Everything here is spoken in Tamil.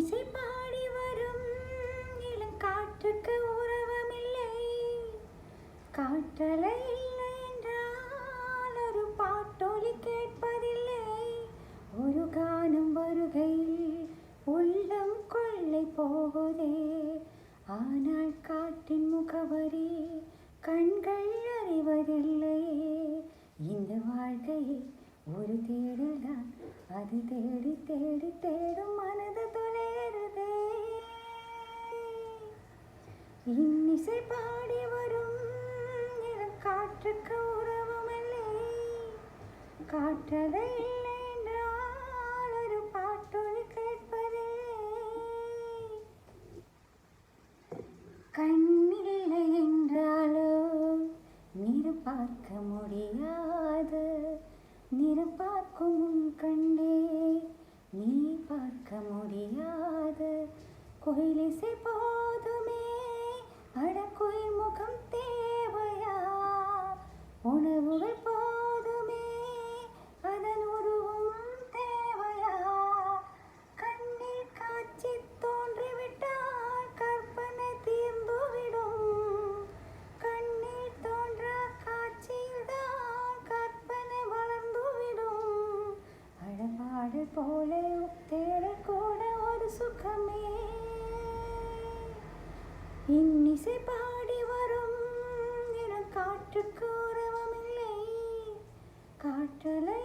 இன்னிசை பாடி வரும் இளங்காற்றுக்கு உறவமில்லை. காற்றலை இல்லை என்றால் ஒரு பாட்டொலி கேட்பதில்லை. ஒரு கானம் வருகையில் உள்ளம் கொள்ளை போகுதே. ஆனால் காற்றின் முகவரி கண்கள் அறிவதில்லையே. இந்த வாழ்க்கையை ஒரு தேடல்தான், அது தேடி தேடி தேடும் மனது தொலைகிறதே. இன்னிசை பாடி வரும் காற்றுக்கு உறவுமில்லை. காற்றலை இல்லை என்றால் ஒரு பாட்டொலி கேட்பதே. கண்ணில்லை என்றாலோ நிறம் பார்க்க முடியாது. நிறம் பார்க்கும் உன் கண்டே நீ பார்க்க முடியாது. கோயிலிசை போதுமே, அட கோயில் முகம் தேவையா? உணவுகள் போதுமே, அதன் உருவம் தேவையா? கண்ணில் காட்சி தோன்றிவிட்டால் கற்பனை தீர்ந்துவிடும். கண்ணில் தோன்றா காட்சியில்தான் கற்பனை வளர்ந்துவிடும். அடபாடல் போல தேடல் கூட ஒரு சுகமே. இன்னிசை பாடி வரும் காற்றுக்கு உறவமில்லை. காற்றலை